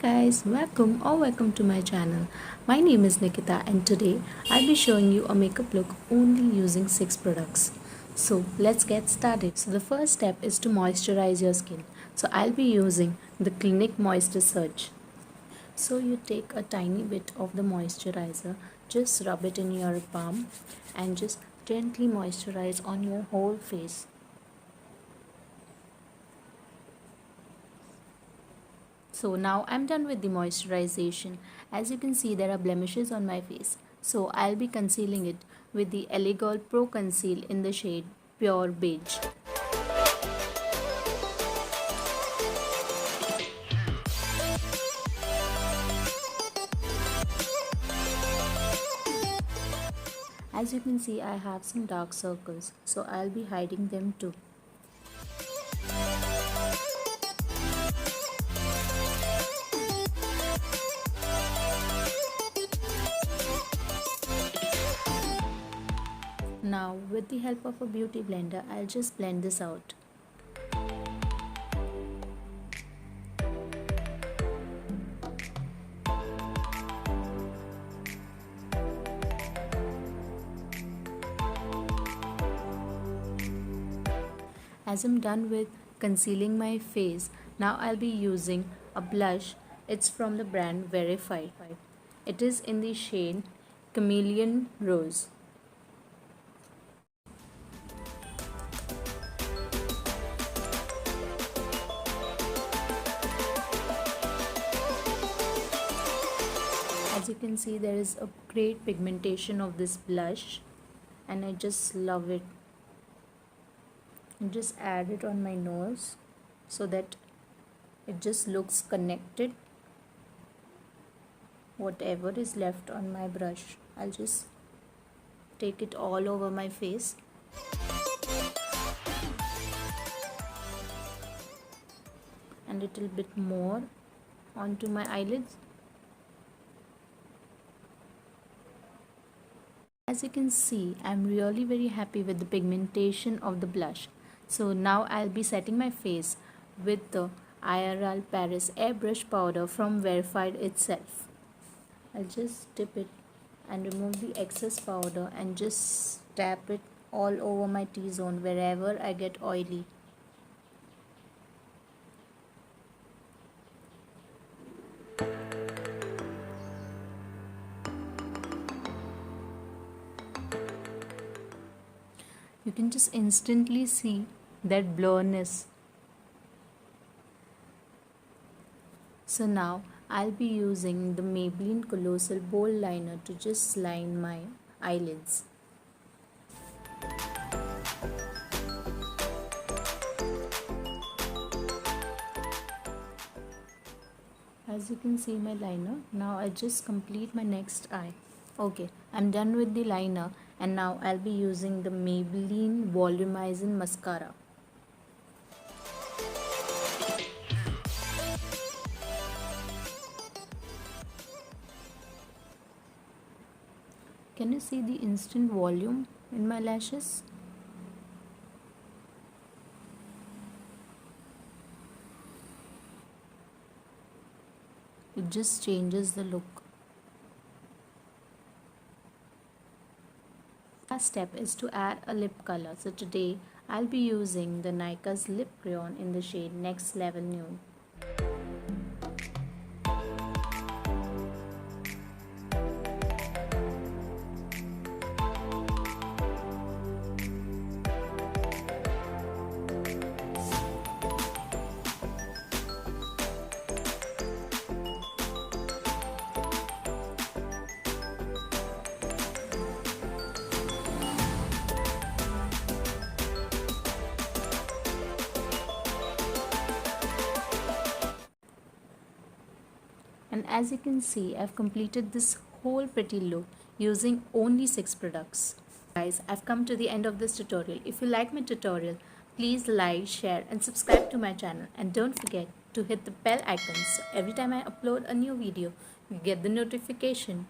guys, welcome to my channel. My name is Nikita and today I'll be showing you a makeup look only using 6 products. So let's get started. So the first step is to moisturize your skin. So I'll be using the Clinique Moisture Surge. So you take a tiny bit of the moisturizer, just rub it in your palm and just gently moisturize on your whole face. So now I'm done with the moisturization. As you can see, there are blemishes on my face. So I'll be concealing it with the Elegol Pro Conceal in the shade Pure Beige. As you can see, I have some dark circles, so I'll be hiding them too. Now with the help of a beauty blender, I'll just blend this out. As I'm done with concealing my face, now I'll be using a blush. It's from the brand Wearified. It is in the shade Chameleon Rose. As you can see, there is a great pigmentation of this blush and I just love it. Just add it on my nose so that it just looks connected. Whatever is left on my brush, I'll just take it all over my face. And a little bit more onto my eyelids. As you can see, I'm really very happy with the pigmentation of the blush. So now I'll be setting my face with the IRL Paris Airbrush powder from Wearified itself. I'll just dip it and remove the excess powder and just tap it all over my T-zone wherever I get oily. You can just instantly see that blurriness. So now I'll be using the Maybelline Colossal Bold Liner to just line my eyelids. As you can see my liner, now I just complete my next eye. Okay, I'm done with the liner and now I'll be using the Maybelline Volumizing Mascara. Can you see the instant volume in my lashes? It just changes the look. Last step is to add a lip color. So today I'll be using the Nykaa's lip crayon in the shade Next Level Nude. And as you can see, I've completed this whole pretty look using only 6 products. Guys, I've come to the end of this tutorial. If you like my tutorial, please like, share and subscribe to my channel. And don't forget to hit the bell icon so every time I upload a new video, you get the notification.